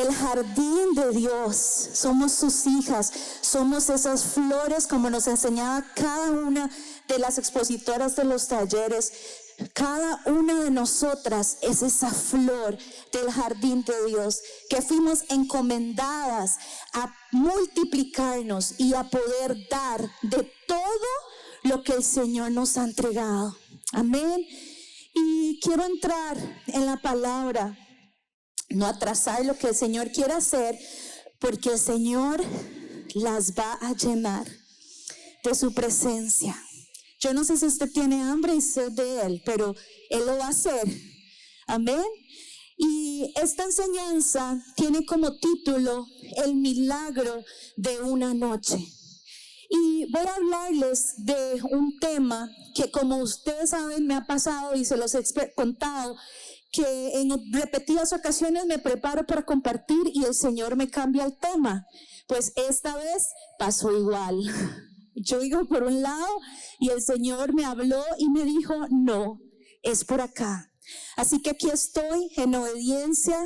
el jardín de Dios, somos sus hijas, somos esas flores como nos enseñaba cada una de las expositoras de los talleres. Cada una de nosotras es esa flor del jardín de Dios que fuimos encomendadas a multiplicarnos y a poder dar de todo lo que el Señor nos ha entregado. Amén. Y quiero entrar en la palabra, no atrasar lo que el Señor quiere hacer, porque el Señor las va a llenar de su presencia. Yo no sé si usted tiene hambre y sed de Él, pero Él lo va a hacer. Amén. Y esta enseñanza tiene como título El milagro de una noche. Y voy a hablarles de un tema que, como ustedes saben, me ha pasado y se los he contado, que en repetidas ocasiones me preparo para compartir y el Señor me cambia el tema. Pues esta vez pasó igual. Yo iba por un lado y el Señor me habló y me dijo, no, es por acá. Así que aquí estoy en obediencia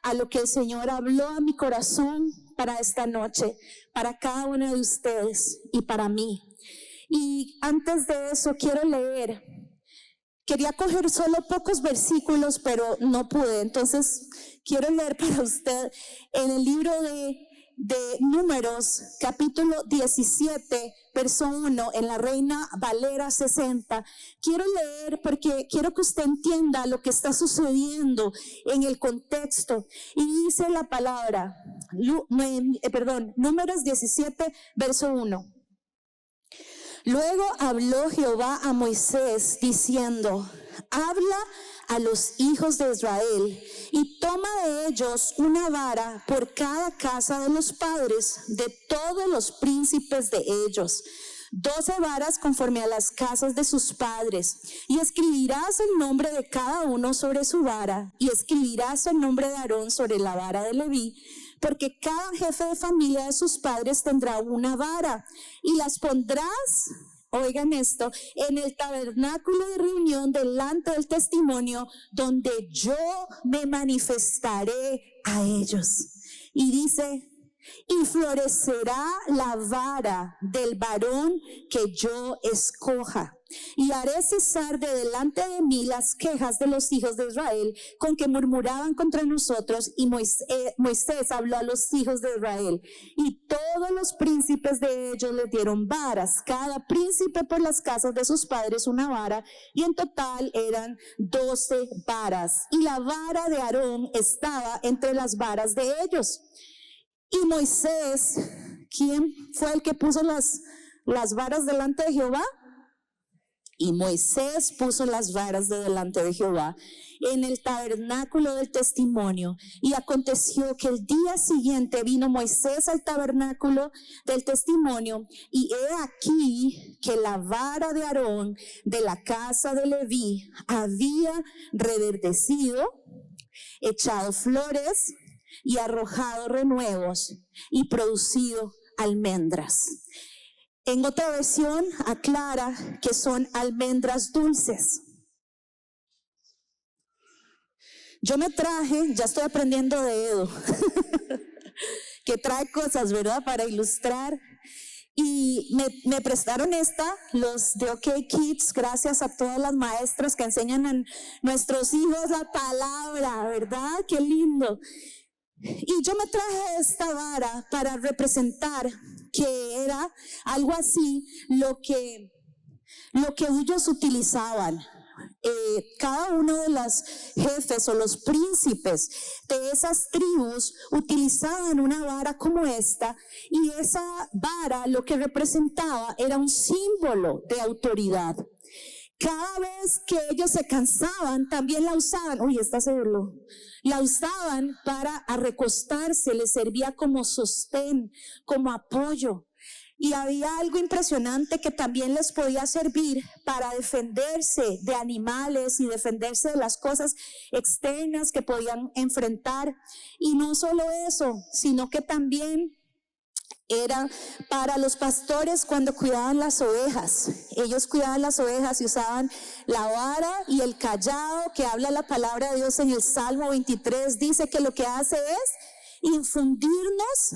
a lo que el Señor habló a mi corazón para esta noche, para cada uno de ustedes y para mí. Y antes de eso quiero leer. Quería coger solo pocos versículos, pero no pude. Entonces quiero leer para usted en el libro de Números, capítulo 17, verso 1, en la Reina Valera 60. Quiero leer porque quiero que usted entienda lo que está sucediendo en el contexto. Y dice la palabra, Números 17, verso 1. Luego habló Jehová a Moisés diciendo, habla a los hijos de Israel y toma de ellos una vara por cada casa de los padres de todos los príncipes de ellos, 12 varas conforme a las casas de sus padres, y escribirás el nombre de cada uno sobre su vara, y escribirás el nombre de Aarón sobre la vara de Leví, porque cada jefe de familia de sus padres tendrá una vara, y las pondrás, oigan esto, en el tabernáculo de reunión delante del testimonio, donde yo me manifestaré a ellos. Y dice, y florecerá la vara del varón que yo escoja, y haré cesar de delante de mí las quejas de los hijos de Israel con que murmuraban contra nosotros. Y Moisés habló a los hijos de Israel, y todos los príncipes de ellos le dieron varas, cada príncipe por las casas de sus padres una vara, y en total eran 12 varas, y la vara de Aarón estaba entre las varas de ellos. Y Moisés, ¿quién fue el que puso las varas delante de Jehová? Y Moisés puso las varas de delante de Jehová en el tabernáculo del testimonio. Y aconteció que el día siguiente vino Moisés al tabernáculo del testimonio, y he aquí que la vara de Aarón de la casa de Leví había reverdecido, echado flores y arrojado renuevos y producido almendras. En otra versión aclara que son almendras dulces. Yo me traje, ya estoy aprendiendo de Edo, que trae cosas, ¿verdad?, para ilustrar. Y me prestaron los de OK Kids, gracias a todas las maestras que enseñan a nuestros hijos la palabra, ¿verdad? ¡Qué lindo! Y yo me traje esta vara para representar que era algo así lo que ellos utilizaban. Cada uno de los jefes o los príncipes de esas tribus utilizaban una vara como esta, y esa vara lo que representaba era un símbolo de autoridad. Cada vez que ellos se cansaban, también la usaban. Uy, está seguro. La usaban para recostarse, les servía como sostén, como apoyo. Y había algo impresionante que también les podía servir para defenderse de animales y defenderse de las cosas externas que podían enfrentar. Y no solo eso, sino que también era para los pastores cuando cuidaban las ovejas. Ellos cuidaban las ovejas y usaban la vara y el cayado, que habla la palabra de Dios en el Salmo 23. Dice que lo que hace es infundirnos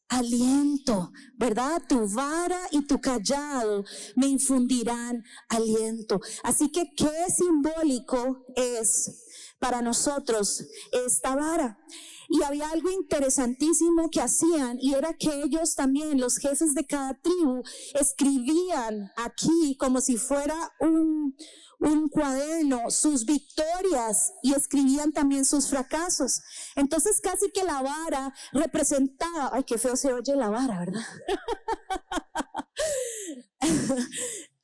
aliento, ¿verdad? Tu vara y tu callado me infundirán aliento. Así que qué simbólico es para nosotros esta vara. Y había algo interesantísimo que hacían, y era que ellos también, los jefes de cada tribu, escribían aquí como si fuera un cuaderno, sus victorias, y escribían también sus fracasos. Entonces casi que la vara representaba, ay, qué feo se oye la vara, ¿verdad?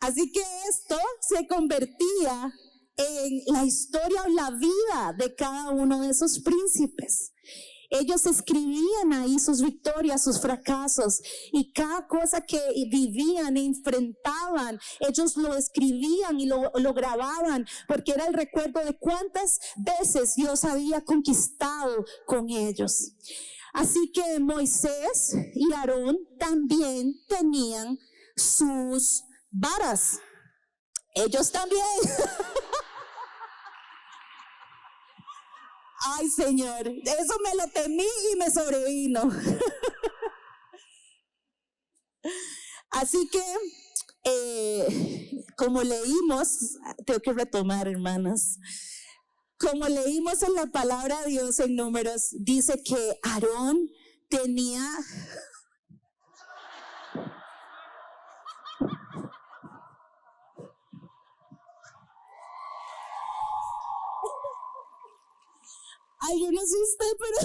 Así que esto se convertía en la historia o la vida de cada uno de esos príncipes. Ellos escribían ahí sus victorias, sus fracasos, y cada cosa que vivían e enfrentaban, ellos lo escribían y lo grababan, porque era el recuerdo de cuántas veces Dios había conquistado con ellos. Así que Moisés y Aarón también tenían sus varas. Ellos también. Ay, Señor, eso me lo temí y me sobrevino. Así que, como leímos, tengo que retomar, hermanas. Como leímos en la palabra de Dios en Números, dice que Aarón tenía... Ay, yo no sé usted, pero...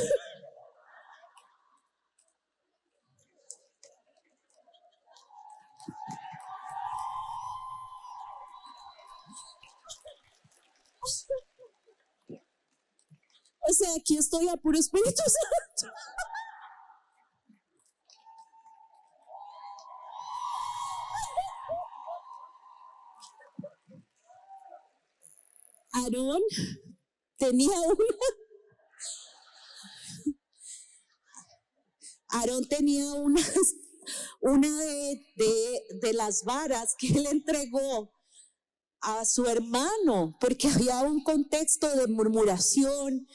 O sea, aquí estoy a puro Espíritu Santo. Aarón tenía una de las varas que él entregó a su hermano, porque había un contexto de murmuración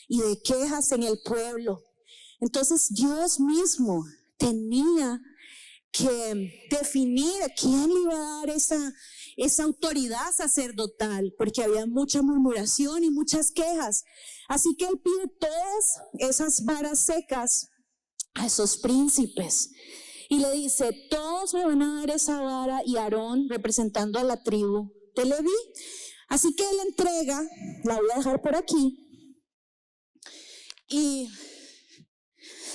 y de quejas en el pueblo. Entonces Dios mismo tenía que definir a quién le iba a dar esa autoridad sacerdotal, porque había mucha murmuración y muchas quejas. Así que él pide todas esas varas secas a esos príncipes y le dice: todos me van a dar esa vara, y Aarón representando a la tribu de Leví. Así que él entrega, la voy a dejar por aquí, y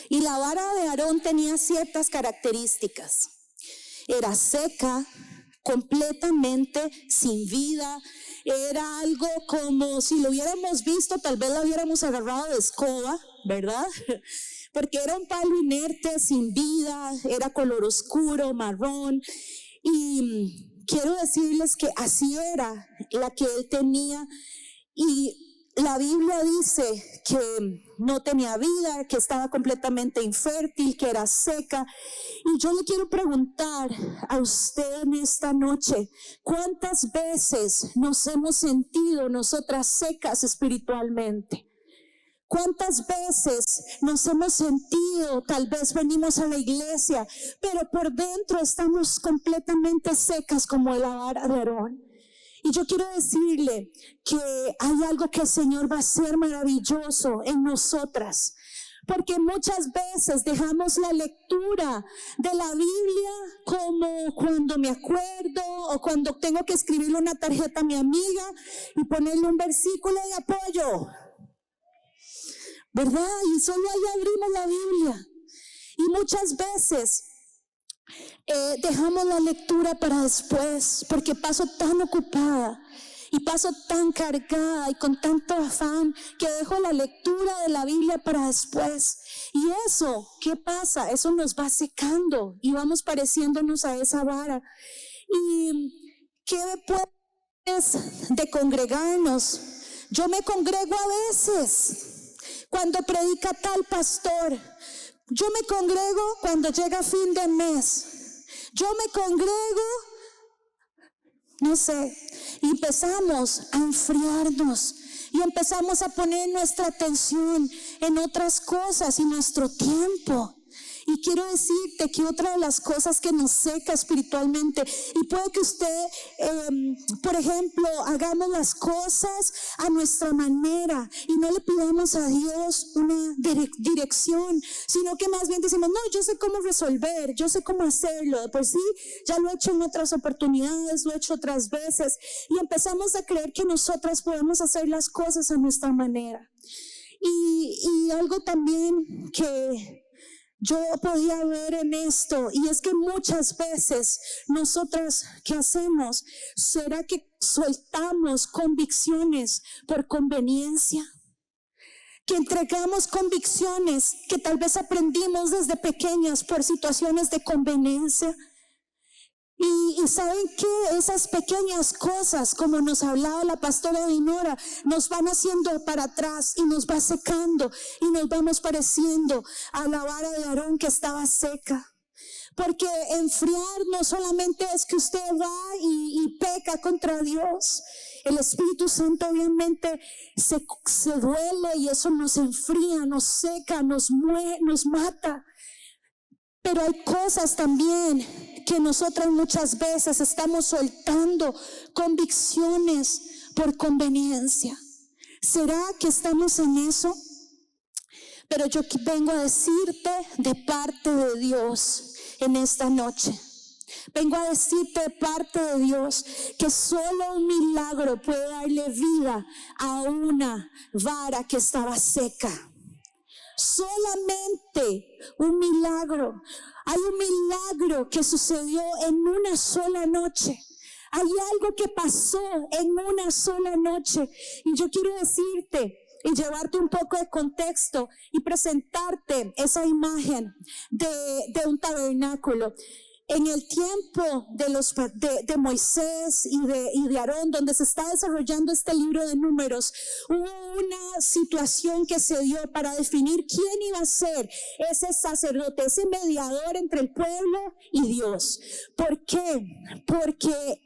la vara de Aarón tenía ciertas características. Era seca, completamente sin vida. Era algo como si lo hubiéramos visto, tal vez lo hubiéramos agarrado de escoba, ¿verdad? Porque era un palo inerte, sin vida, era color oscuro, marrón. Y quiero decirles que así era la que él tenía. Y la Biblia dice que no tenía vida, que estaba completamente infértil, que era seca. Y yo le quiero preguntar a usted en esta noche: ¿cuántas veces nos hemos sentido nosotras secas espiritualmente? ¿Cuántas veces nos hemos sentido, tal vez venimos a la iglesia, pero por dentro estamos completamente secas como la vara de Aarón? Y yo quiero decirle que hay algo que el Señor va a hacer maravilloso en nosotras, porque muchas veces dejamos la lectura de la Biblia como cuando me acuerdo, o cuando tengo que escribirle una tarjeta a mi amiga y ponerle un versículo de apoyo, ¿verdad? Y solo ahí abrimos la Biblia. Y muchas veces dejamos la lectura para después, porque paso tan ocupada y paso tan cargada y con tanto afán que dejo la lectura de la Biblia para después. Y eso, ¿qué pasa? Eso nos va secando y vamos pareciéndonos a esa vara. ¿Y qué después de congregarnos? Yo me congrego a veces cuando predica tal pastor. Yo me congrego cuando llega fin de mes. Yo me congrego, no sé, y empezamos a enfriarnos. y empezamos a poner nuestra atención en otras cosas y nuestro tiempo. Y quiero decirte que otra de las cosas que nos seca espiritualmente, y puede que usted, por ejemplo, hagamos las cosas a nuestra manera y no le pidamos a Dios una dirección, sino que más bien decimos, no, yo sé cómo resolver, yo sé cómo hacerlo, pues sí, ya lo he hecho en otras oportunidades, lo he hecho otras veces, y empezamos a creer que nosotras podemos hacer las cosas a nuestra manera. Y algo también que yo podía ver en esto, y es que muchas veces nosotras, ¿qué hacemos? ¿Será que soltamos convicciones por conveniencia? Que entregamos convicciones que tal vez aprendimos desde pequeñas por situaciones de conveniencia. Y ¿saben qué? Esas pequeñas cosas, como nos hablaba la pastora Dinora, nos van haciendo para atrás y nos va secando y nos vamos pareciendo a la vara de Aarón que estaba seca. Porque enfriar no solamente es que usted va y peca contra Dios. El Espíritu Santo obviamente se duele y eso nos enfría, nos seca, nos mata. Pero hay cosas también que nosotras muchas veces estamos soltando convicciones por conveniencia. ¿Será que estamos en eso? Pero yo vengo a decirte de parte de Dios en esta noche. Vengo a decirte de parte de Dios que solo un milagro puede darle vida a una vara que estaba seca. Solamente un milagro. Hay un milagro que sucedió en una sola noche. Hay algo que pasó en una sola noche. Y yo quiero decirte y llevarte un poco de contexto y presentarte esa imagen de un tabernáculo. En el tiempo de Moisés y de Aarón, donde se está desarrollando este libro de Números, hubo una situación que se dio para definir quién iba a ser ese sacerdote, ese mediador entre el pueblo y Dios. ¿Por qué? Porque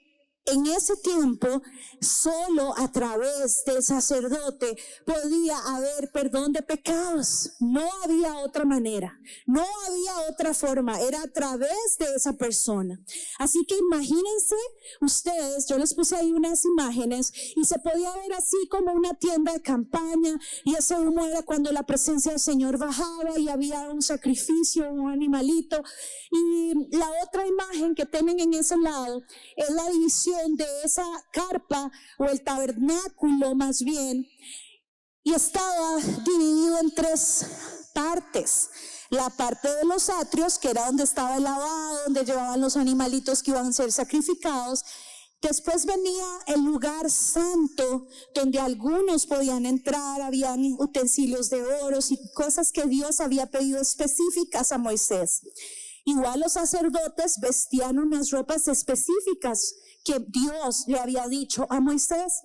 en ese tiempo, solo a través del sacerdote podía haber perdón de pecados. No había otra manera, no había otra forma, era a través de esa persona. Así que imagínense ustedes, yo les puse ahí unas imágenes y se podía ver así como una tienda de campaña, y ese humo era cuando la presencia del Señor bajaba y había un sacrificio, un animalito. Y la otra imagen que tienen en ese lado es la división de esa carpa o el tabernáculo más bien, y estaba dividido en tres partes. La parte de los atrios, que era donde estaba el lavado, donde llevaban los animalitos que iban a ser sacrificados. Después venía el lugar santo, donde algunos podían entrar, habían utensilios de oro y cosas que Dios había pedido específicas a Moisés. Igual los sacerdotes vestían unas ropas específicas que Dios le había dicho a Moisés.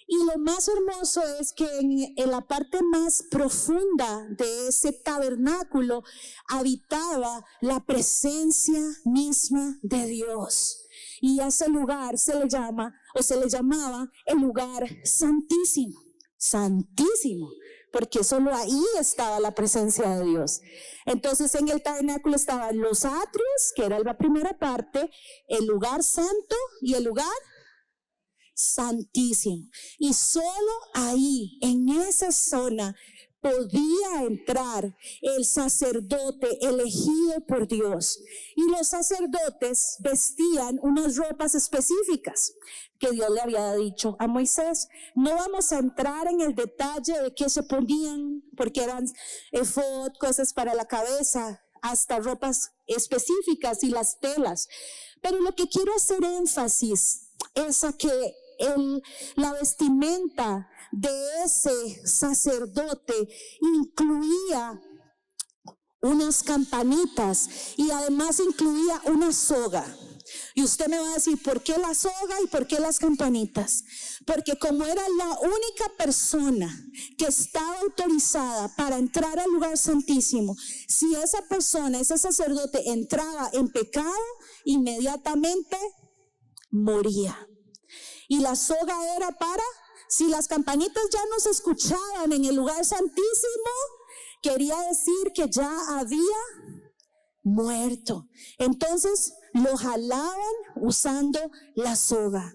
Y lo más hermoso es que en la parte más profunda de ese tabernáculo habitaba la presencia misma de Dios. Y a ese lugar se le llamaba el lugar santísimo. Santísimo, porque solo ahí estaba la presencia de Dios. Entonces en el tabernáculo estaban los atrios, que era la primera parte, el lugar santo y el lugar santísimo. Y solo ahí, en esa zona, podía entrar el sacerdote elegido por Dios. Y los sacerdotes vestían unas ropas específicas que Dios le había dicho a Moisés. No vamos a entrar en el detalle de qué se ponían, porque eran efod, cosas para la cabeza, hasta ropas específicas y las telas. Pero lo que quiero hacer énfasis es a que la vestimenta de ese sacerdote incluía unas campanitas y además incluía una soga. Y usted me va a decir, ¿por qué la soga y por qué las campanitas? Porque como era la única persona que estaba autorizada para entrar al lugar santísimo, si esa persona, ese sacerdote entraba en pecado, inmediatamente moría. Y la soga era para Si las campanitas ya no se escuchaban en el lugar santísimo, quería decir que ya había muerto. Entonces lo jalaban usando la soga.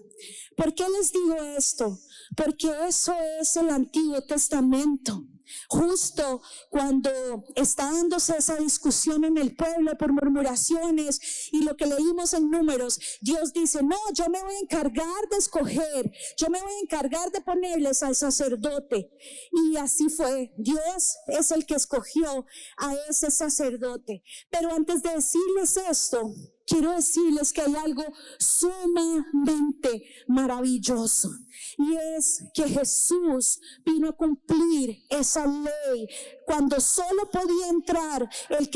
¿Por qué les digo esto? Porque eso es el Antiguo Testamento. Justo cuando está dándose esa discusión en el pueblo por murmuraciones y lo que leímos en Números, Dios dice, no, yo me voy a encargar de escoger, yo me voy a encargar de ponerles al sacerdote. Y así fue, Dios es el que escogió a ese sacerdote. Pero antes de decirles esto, quiero decirles que hay algo sumamente maravilloso, y es que Jesús vino a cumplir esa ley cuando solo podía entrar el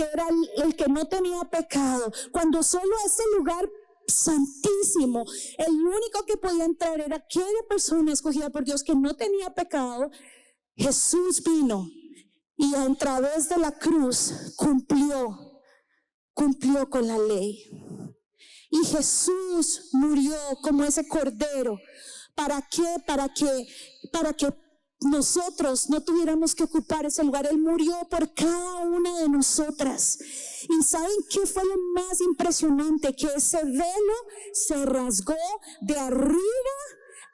que no tenía pecado, cuando solo ese lugar santísimo, el único que podía entrar era aquella persona escogida por Dios que no tenía pecado. Jesús vino y a través de la cruz cumplió con la ley. Y Jesús murió como ese cordero. ¿Para qué? Para que nosotros no tuviéramos que ocupar ese lugar. Él murió por cada una de nosotras. ¿Y saben qué fue lo más impresionante? Que ese velo se rasgó de arriba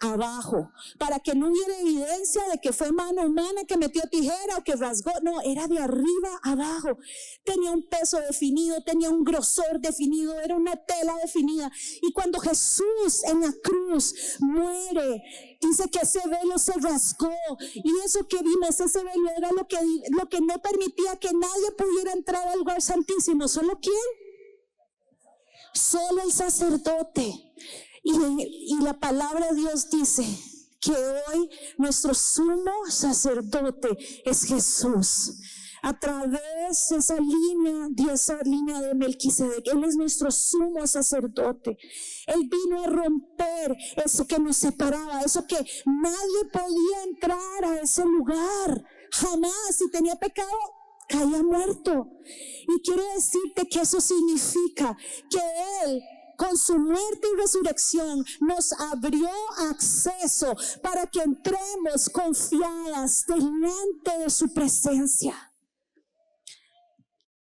abajo, para que no hubiera evidencia de que fue mano humana que metió tijera o que rasgó. No, era de arriba abajo. Tenía un peso definido, tenía un grosor definido, era una tela definida. Y cuando Jesús en la cruz muere, dice que ese velo se rasgó. Y eso que vimos, ese velo era lo que no permitía que nadie pudiera entrar al lugar santísimo. ¿Solo quién? Solo el sacerdote. Y la palabra de Dios dice que hoy nuestro sumo sacerdote es Jesús. A través de esa línea de Melquisedec, Él es nuestro sumo sacerdote. Él vino a romper eso que nos separaba, eso que nadie podía entrar a ese lugar. Jamás, si tenía pecado, caía muerto. Y quiero decirte que eso significa que Él, con su muerte y resurrección, nos abrió acceso para que entremos confiadas delante de su presencia.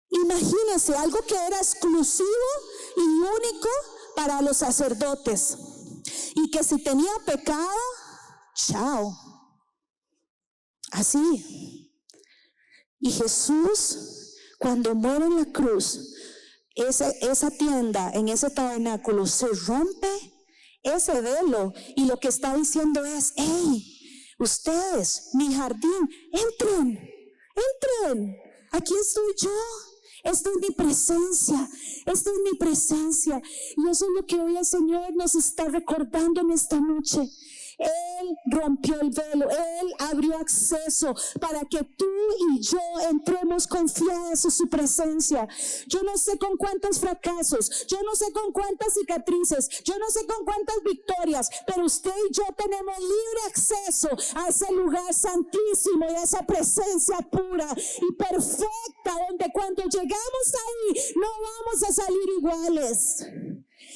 Imagínense, algo que era exclusivo y único para los sacerdotes, y que si tenía pecado, chao, así. Y Jesús, cuando muere en la cruz, esa tienda, en ese tabernáculo, se rompe ese velo, y lo que está diciendo es: hey, ustedes, mi jardín, entren, aquí estoy yo. Esta es mi presencia, y eso es lo que hoy el Señor nos está recordando en esta noche. Él rompió el velo, Él abrió acceso para que tú y yo entremos confiadas en su presencia. Yo no sé con cuántos fracasos, yo no sé con cuántas cicatrices, yo no sé con cuántas victorias, pero usted y yo tenemos libre acceso a ese lugar santísimo y a esa presencia pura y perfecta, donde cuando llegamos ahí no vamos a salir iguales.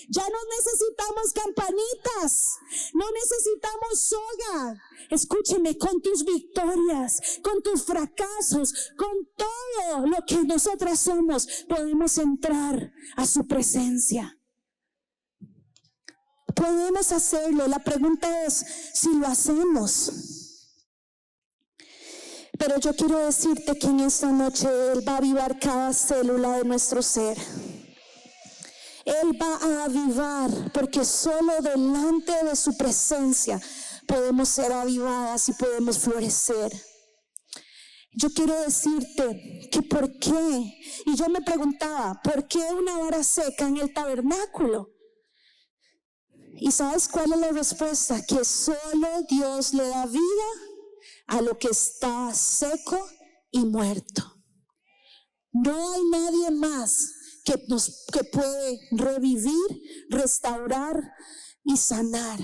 Ya no necesitamos campanitas, no necesitamos soga. Escúcheme, con tus victorias, con tus fracasos, con todo lo que nosotras somos, podemos entrar a su presencia. Podemos hacerlo. La pregunta es si lo hacemos. Pero yo quiero decirte que en esta noche Él va a avivar cada célula de nuestro ser. Él va a avivar, porque solo delante de su presencia podemos ser avivadas y podemos florecer. Yo quiero decirte que por qué, y yo me preguntaba, ¿por qué una vara seca en el tabernáculo? ¿Y sabes cuál es la respuesta? Que solo Dios le da vida a lo que está seco y muerto. No hay nadie más que puede revivir, restaurar y sanar.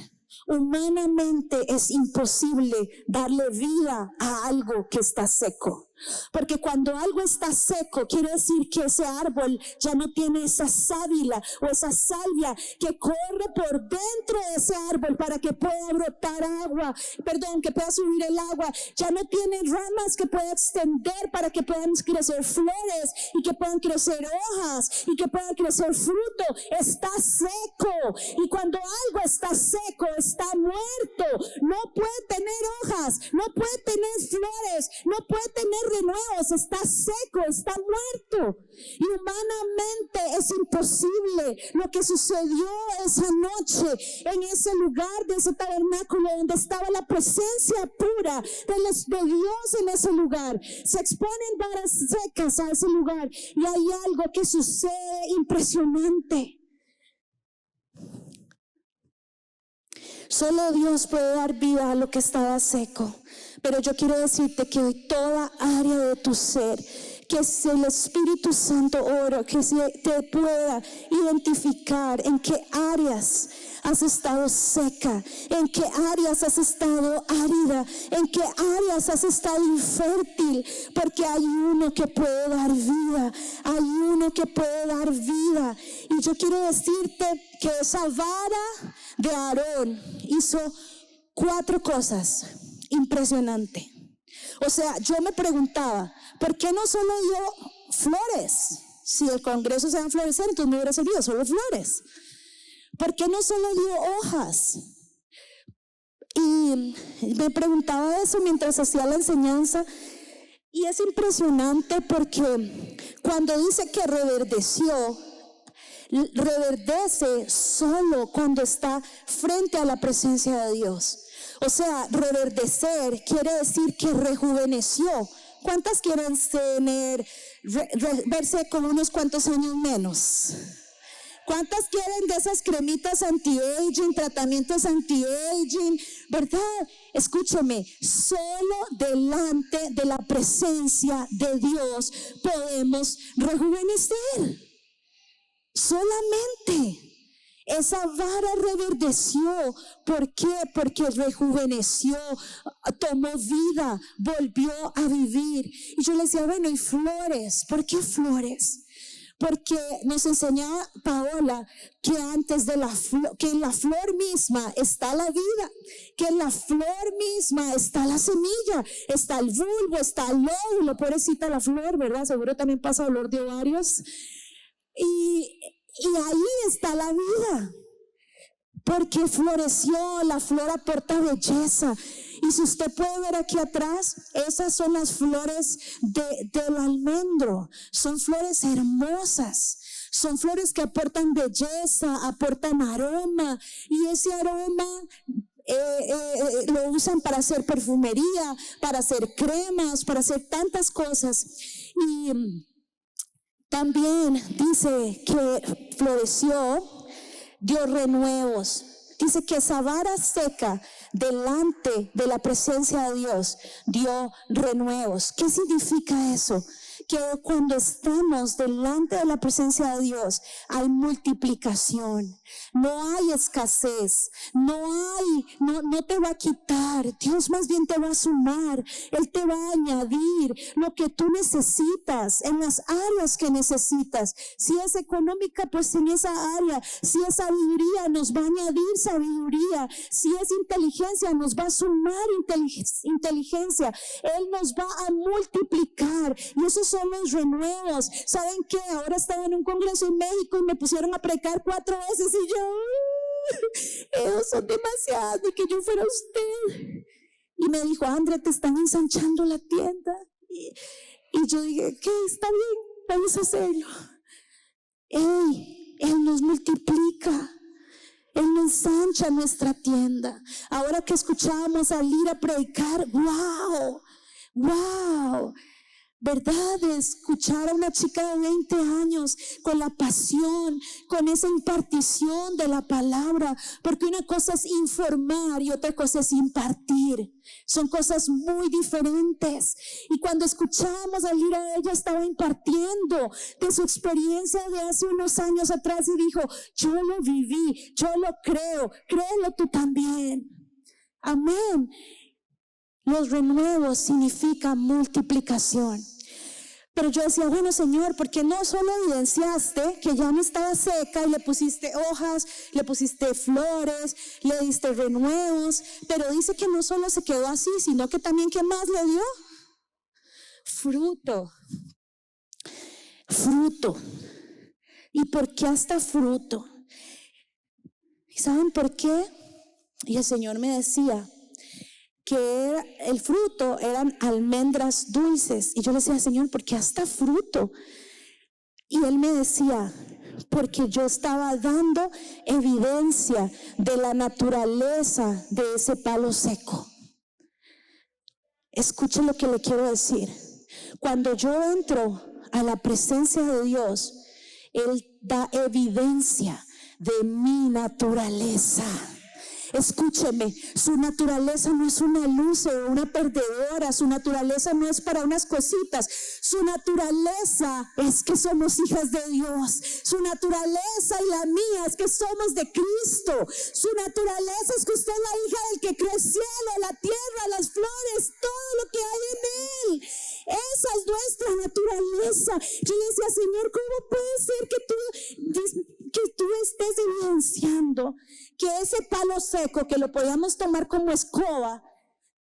Humanamente es imposible darle vida a algo que está seco. Porque cuando algo está seco, quiere decir que ese árbol ya no tiene esa sábila o esa salvia que corre por dentro de ese árbol para que pueda brotar agua, que pueda subir el agua. Ya no tiene ramas que pueda extender para que puedan crecer flores y que puedan crecer hojas y que puedan crecer fruto. Está seco. Y cuando algo está seco, está muerto. No puede tener hojas, no puede tener flores, no puede tener renuevos, está seco, está muerto. Y humanamente es imposible. Lo que sucedió esa noche en ese lugar de ese tabernáculo donde estaba la presencia pura de Dios en ese lugar, se exponen varas secas a ese lugar y hay algo que sucede impresionante. Solo Dios puede dar vida a lo que estaba seco. Pero yo quiero decirte que hoy toda área de tu ser, que es el Espíritu Santo ora, que te pueda identificar en qué áreas has estado seca, en qué áreas has estado árida, en qué áreas has estado infértil, porque hay uno que puede dar vida, hay uno que puede dar vida. Y yo quiero decirte que esa vara de Aarón hizo 4 cosas impresionantes. O sea, yo me preguntaba, ¿por qué no solo dio flores? Si el Congreso se va a florecer, entonces me hubiera servido solo flores. ¿Por qué no solo dio hojas? Y me preguntaba eso mientras hacía la enseñanza. Y es impresionante porque cuando dice que reverdece solo cuando está frente a la presencia de Dios. O sea, reverdecer quiere decir que rejuveneció. ¿Cuántas quieren verse con unos cuantos años menos? ¿Cuántas quieren de esas cremitas anti-aging, tratamientos anti-aging? ¿Verdad? Escúchame, solo delante de la presencia de Dios podemos rejuvenecer. Solamente. Esa vara reverdeció. ¿Por qué? Porque rejuveneció, tomó vida, volvió a vivir. Y yo le decía, bueno, ¿y flores? ¿Por qué flores? Porque nos enseñaba Paola que antes de que en la flor misma está la vida, que en la flor misma está la semilla, está el bulbo, está el óvulo, pobrecita la flor, ¿verdad? Seguro también pasa dolor de ovarios. Y ahí está la vida, porque floreció. La flor aporta belleza. Y si usted puede ver aquí atrás, esas son las flores del almendro. Son flores hermosas. Son flores que aportan belleza, aportan aroma. Y ese aroma lo usan para hacer perfumería, para hacer cremas, para hacer tantas cosas. Y también dice que floreció, dio renuevos. Dice que esa vara seca delante de la presencia de Dios dio renuevos. ¿Qué significa eso? Que cuando estamos delante de la presencia de Dios hay multiplicación. No hay escasez, no te va a quitar. Dios más bien te va a sumar. Él te va a añadir lo que tú necesitas en las áreas que necesitas. Si es económica, pues en esa área. Si es sabiduría, nos va a añadir sabiduría. Si es inteligencia, nos va a sumar inteligencia. Él nos va a multiplicar. Y esos son los renuevos. ¿Saben qué? Ahora estaba en un congreso en México y me pusieron a predicar 4 veces y yo, ellos son demasiados de que yo fuera usted. Y me dijo, Andrea, te están ensanchando la tienda. Y yo dije, ¿qué? Está bien, vamos a hacerlo. Él nos multiplica. Él nos ensancha nuestra tienda. Ahora que escuchábamos a Lira predicar, wow. ¿Verdad? De escuchar a una chica de 20 años con la pasión, con esa impartición de la palabra, porque una cosa es informar y otra cosa es impartir. Son cosas muy diferentes. Y cuando escuchamos a Lira, ella estaba impartiendo de su experiencia de hace unos años atrás y dijo, yo lo viví, yo lo creo, créelo tú también. Amén. Los renuevos significan multiplicación. Pero yo decía, bueno, Señor, ¿por qué no solo evidenciaste que ya no estaba seca y le pusiste hojas, le pusiste flores, le diste renuevos? Pero dice que no solo se quedó así, sino que también, ¿qué más le dio? Fruto. Fruto. ¿Y por qué hasta fruto? ¿Y saben por qué? Y el Señor me decía que el fruto eran almendras dulces. Y yo le decía, Señor, ¿por qué hasta fruto? Y Él me decía, porque yo estaba dando evidencia de la naturaleza de ese palo seco. Escuche lo que le quiero decir. Cuando yo entro a la presencia de Dios, Él da evidencia de mi naturaleza. Escúcheme, su naturaleza no es una luz o una perdedora, su naturaleza no es para unas cositas, su naturaleza es que somos hijas de Dios, su naturaleza y la mía es que somos de Cristo, su naturaleza es que usted es la hija del que creó el cielo, la tierra, las flores, todo lo que hay en Él. Esa es nuestra naturaleza. Yo le decía, Señor, ¿cómo puede ser que tú estés evidenciando que ese palo seco que lo podíamos tomar como escoba,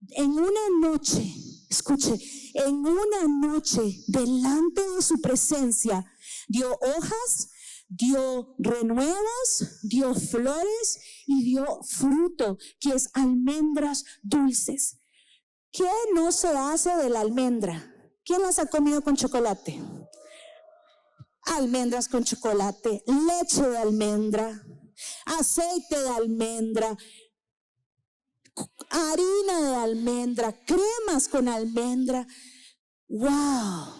en una noche, escuche, en una noche delante de su presencia, dio hojas, dio renuevos, dio flores y dio fruto, que es almendras dulces? ¿Qué no se hace de la almendra? ¿Quién las ha comido con chocolate? Almendras con chocolate, leche de almendra, aceite de almendra, harina de almendra, cremas con almendra. ¡Wow!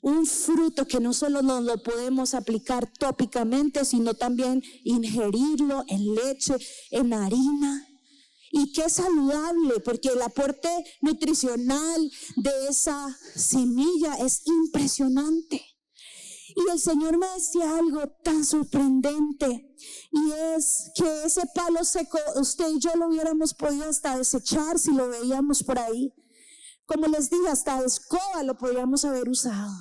Un fruto que no solo nos lo podemos aplicar tópicamente, sino también ingerirlo en leche, en harina. Y qué saludable, porque el aporte nutricional de esa semilla es impresionante. Y el Señor me decía algo tan sorprendente, y es que ese palo seco, usted y yo lo hubiéramos podido hasta desechar si lo veíamos por ahí. Como les dije, hasta de escoba lo podríamos haber usado.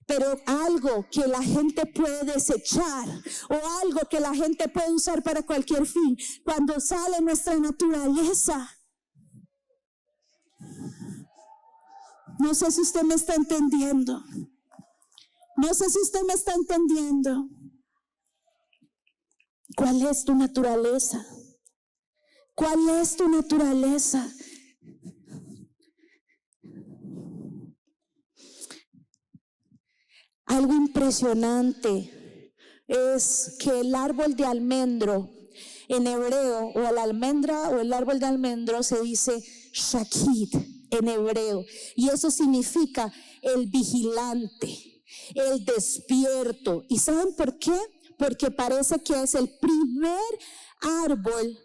Pero algo que la gente puede desechar o algo que la gente puede usar para cualquier fin, cuando sale nuestra naturaleza. No sé si usted me está entendiendo. No sé si usted me está entendiendo. ¿Cuál es tu naturaleza? ¿Cuál es tu naturaleza? Algo impresionante es que el árbol de almendro en hebreo, o la almendra o el árbol de almendro, se dice shakid en hebreo, y eso significa el vigilante, el despierto. ¿Y saben por qué? Porque parece que es el primer árbol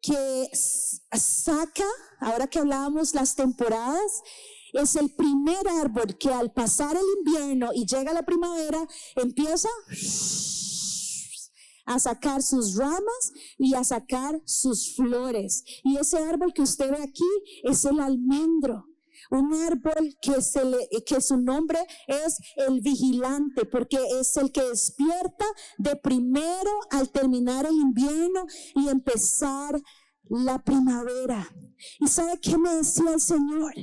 que saca, ahora que hablábamos las temporadas, es el primer árbol que al pasar el invierno y llega la primavera, empieza a sacar sus ramas y a sacar sus flores. Y ese árbol que usted ve aquí es el almendro. Un árbol que su nombre es el vigilante, porque es el que despierta de primero al terminar el invierno y empezar la primavera. ¿Y sabe qué me decía el Señor?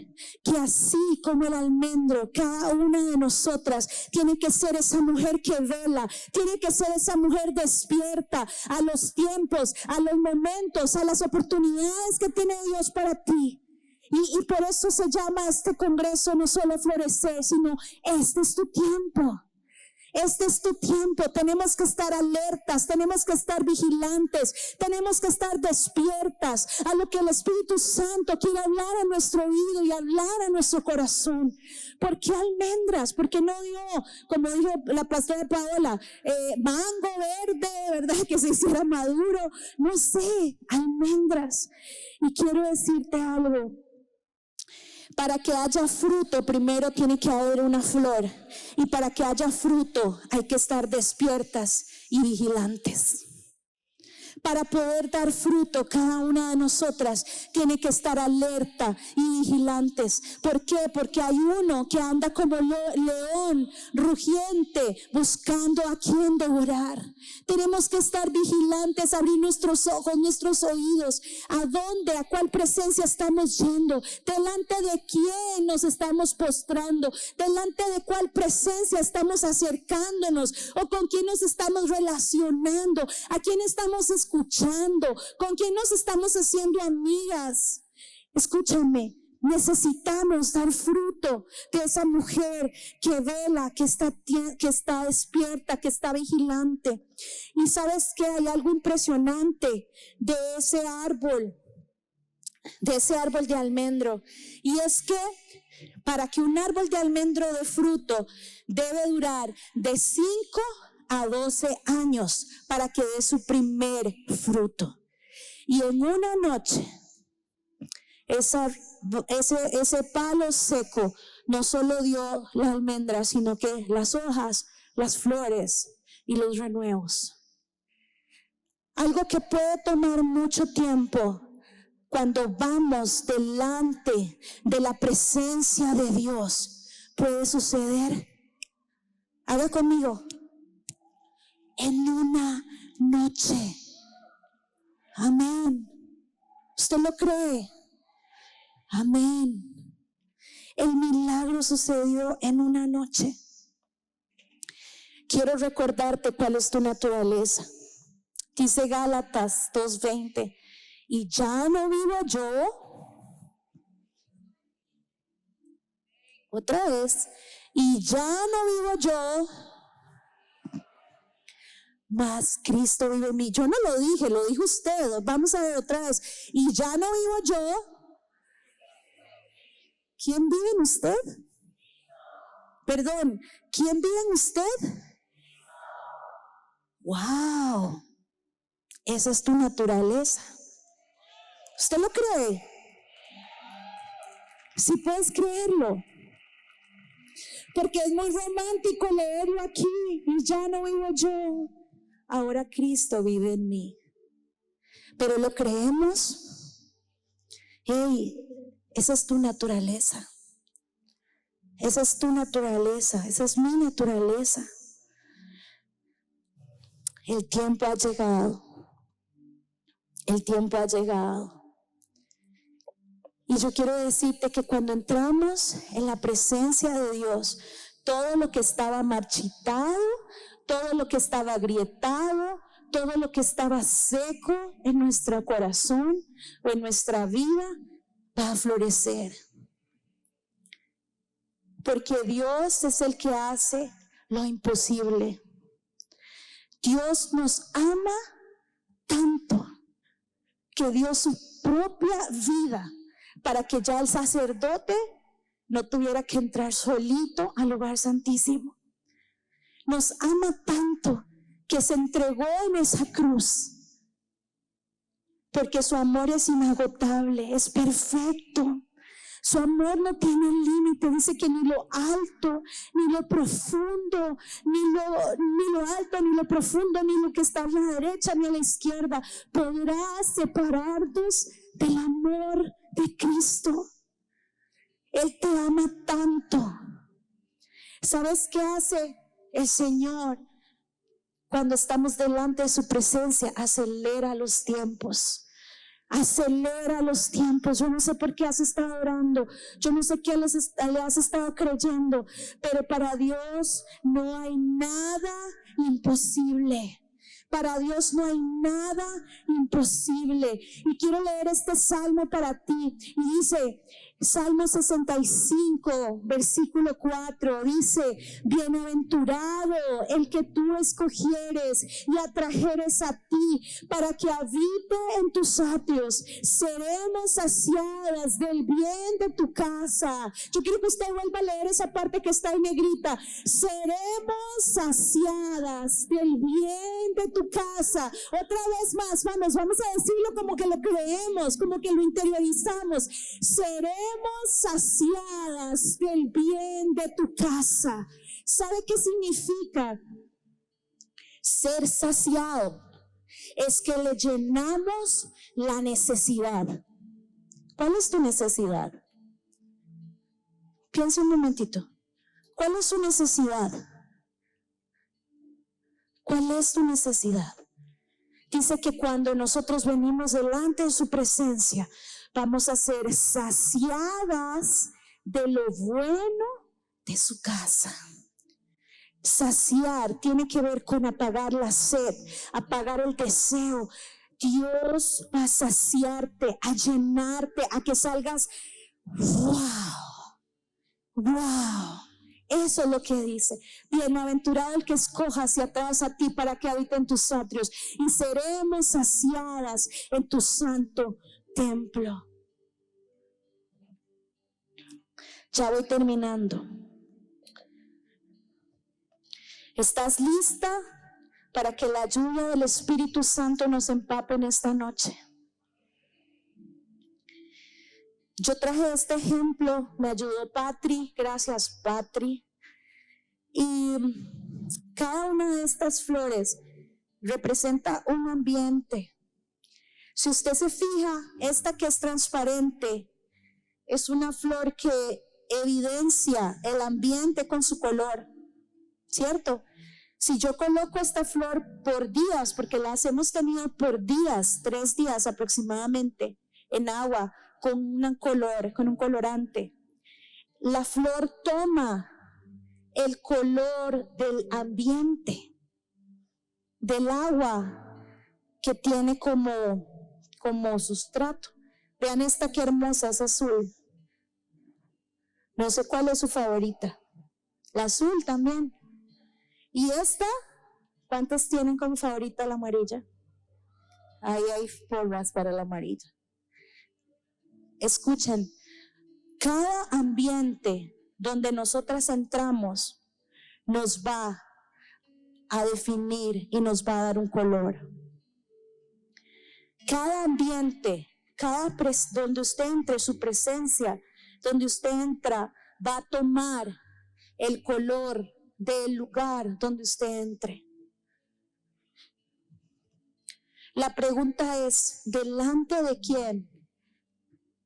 Que así como el almendro, cada una de nosotras tiene que ser esa mujer que vela, tiene que ser esa mujer despierta a los tiempos, a los momentos, a las oportunidades que tiene Dios para ti. Y por eso se llama este congreso no solo florecer, sino este es tu tiempo. Este es tu tiempo. Tenemos que estar alertas, tenemos que estar vigilantes, tenemos que estar despiertas a lo que el Espíritu Santo quiere hablar a nuestro oído y hablar a nuestro corazón. ¿Por qué almendras? ¿Por qué no dio, como dijo la pastora Paola, mango verde, verdad, que se hiciera maduro? No sé, almendras. Y quiero decirte algo. Para que haya fruto, primero tiene que haber una flor. Y para que haya fruto, hay que estar despiertas y vigilantes. Para poder dar fruto, cada una de nosotras tiene que estar alerta y vigilantes. ¿Por qué? Porque hay uno que anda como león rugiente, buscando a quien devorar. Tenemos que estar vigilantes, abrir nuestros ojos, nuestros oídos. ¿A dónde? ¿A cuál presencia estamos yendo? ¿Delante de quién nos estamos postrando? ¿Delante de cuál presencia estamos acercándonos? ¿O con quién nos estamos relacionando? ¿A quién estamos escuchando? ¿Con quién nos estamos haciendo amigas? Escúchame, necesitamos dar fruto de esa mujer que vela, que está despierta, que está vigilante. Y sabes que hay algo impresionante de ese árbol de almendro, y es que para que un árbol de almendro dé fruto debe durar de 5 a 12 años para que dé su primer fruto. Y en una noche ese palo seco no solo dio la almendra, sino que las hojas, las flores y los renuevos. Algo que puede tomar mucho tiempo cuando vamos delante de la presencia de Dios puede suceder. Haga conmigo. En una noche. Amén. ¿Usted lo cree? Amén. El milagro sucedió en una noche. Quiero recordarte cuál es tu naturaleza. Dice Gálatas 2:20. Y ya no vivo yo. Otra vez. Y ya no vivo yo, mas Cristo vive en mí. Yo no lo dije, lo dijo usted. Vamos a ver otra vez. Y ya no vivo yo. ¿Quién vive en usted? Perdón, ¿quién vive en usted? Wow, esa es tu naturaleza. ¿Usted lo cree? Sí puedes creerlo. Porque es muy romántico leerlo aquí. Y ya no vivo yo, ahora Cristo vive en mí. Pero lo creemos. Hey, esa es tu naturaleza. Esa es tu naturaleza. Esa es mi naturaleza. El tiempo ha llegado. El tiempo ha llegado. Y yo quiero decirte que cuando entramos en la presencia de Dios, todo lo que estaba marchitado, todo lo que estaba agrietado, todo lo que estaba seco en nuestro corazón o en nuestra vida, va a florecer. Porque Dios es el que hace lo imposible. Dios nos ama tanto que dio su propia vida para que ya el sacerdote no tuviera que entrar solito al lugar santísimo. Nos ama tanto que se entregó en esa cruz, porque su amor es inagotable, es perfecto. Su amor no tiene límite. Dice que ni lo alto, ni lo profundo, ni lo alto, ni lo profundo, ni lo que está a la derecha, ni a la izquierda podrá separarnos del amor de Cristo. Él te ama tanto. ¿Sabes qué hace el Señor cuando estamos delante de su presencia? Acelera los tiempos. Acelera los tiempos. Yo no sé por qué has estado orando, yo no sé qué le has estado creyendo, pero para Dios no hay nada imposible. Para Dios no hay nada imposible. Y quiero leer este salmo para ti. Y dice, Salmo 65, versículo 4, dice: bienaventurado el que tú escogieres y atrajeres a ti para que habite en tus atrios. Seremos saciadas del bien de tu casa. Yo quiero que usted vuelva a leer esa parte que está en negrita. Seremos saciadas del bien de tu casa. Otra vez más, vamos a decirlo como que lo creemos, como que lo interiorizamos. Seremos saciadas del bien de tu casa. ¿Sabe qué significa ser saciado? es que le llenamos la necesidad. ¿Cuál es tu necesidad? Piensa un momentito. ¿Cuál es tu necesidad? ¿Cuál es tu necesidad? Dice que cuando nosotros venimos delante de su presencia, vamos a ser saciadas de lo bueno de su casa. Saciar tiene que ver con apagar la sed, apagar el deseo. Dios va a saciarte, a llenarte, a que salgas, wow. Eso es lo que dice. Bienaventurado el que escoja hacia atrás a ti para que habite en tus atrios, y seremos saciadas en tu santo templo. Ya voy terminando. ¿Estás lista para que la lluvia del Espíritu Santo nos empape en esta noche? Yo traje este ejemplo, me ayudó Patri, gracias Patri. Y cada una de estas flores representa un ambiente. Si usted se fija, esta que es transparente es una flor que evidencia el ambiente con su color, ¿cierto? Si yo coloco esta flor por días, porque las hemos tenido por días, 3 días aproximadamente, en agua, con un colorante, la flor toma el color del ambiente, del agua que tiene como sustrato. Vean esta que hermosa, es azul. No sé cuál es su favorita. La azul también. Y esta, ¿cuántas tienen como favorita la amarilla? Ahí hay polvas para la amarilla. Escuchen, cada ambiente donde nosotras entramos nos va a definir y nos va a dar un color. Cada ambiente, donde usted entre, su presencia, donde usted entra, va a tomar el color del lugar donde usted entre. La pregunta es, ¿delante de quién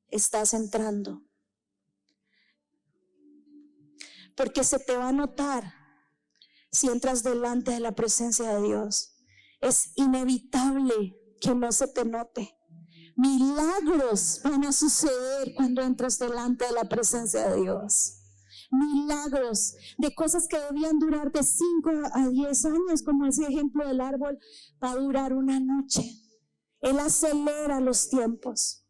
estás entrando? Porque se te va a notar si entras delante de la presencia de Dios. Es inevitable que no se te note. Milagros van a suceder cuando entras delante de la presencia de Dios. Milagros de cosas que debían durar de 5 a 10 años, como ese ejemplo del árbol, va a durar una noche. Él acelera los tiempos.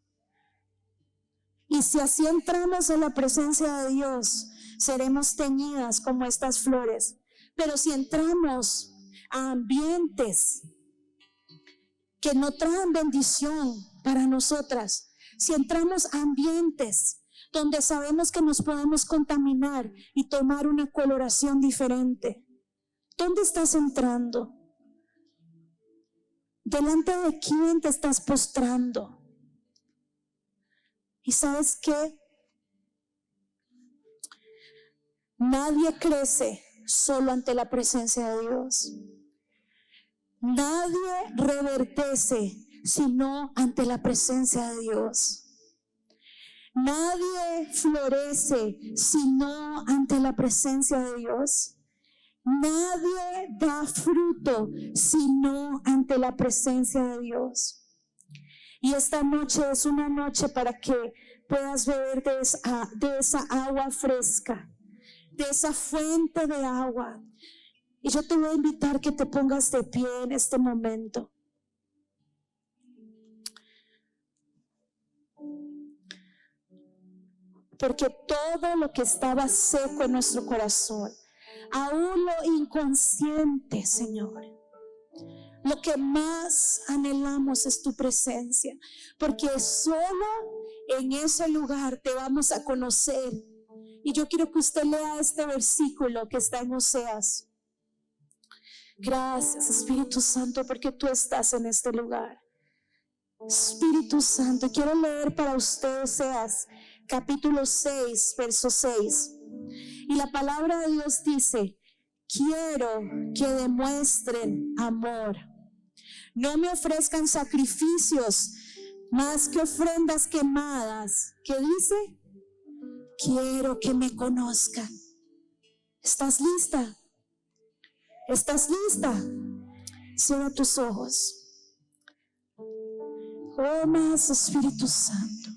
Y si así entramos en la presencia de Dios, seremos teñidas como estas flores. Pero si entramos a ambientes que no traen bendición para nosotras, si entramos a ambientes donde sabemos que nos podemos contaminar y tomar una coloración diferente, ¿dónde estás entrando? ¿Delante de quién te estás postrando? ¿Y sabes qué? Nadie crece solo ante la presencia de Dios. Nadie reverdece sino ante la presencia de Dios. Nadie florece sino ante la presencia de Dios. Nadie da fruto sino ante la presencia de Dios. Y esta noche es una noche para que puedas beber de esa agua fresca, de esa fuente de agua. Y yo te voy a invitar que te pongas de pie en este momento. Porque todo lo que estaba seco en nuestro corazón, aún lo inconsciente, Señor, lo que más anhelamos es tu presencia, porque solo en ese lugar te vamos a conocer. Y yo quiero que usted lea este versículo que está en Oseas. Gracias, Espíritu Santo, porque tú estás en este lugar. Espíritu Santo, quiero leer para usted Oseas capítulo 6, verso 6. Y la palabra de Dios dice: quiero que demuestren amor, No me ofrezcan sacrificios más que ofrendas quemadas. ¿Qué dice? Quiero que me conozcan. ¿Estás lista? ¿Estás lista? Cierra tus ojos. Oh, más Espíritu Santo.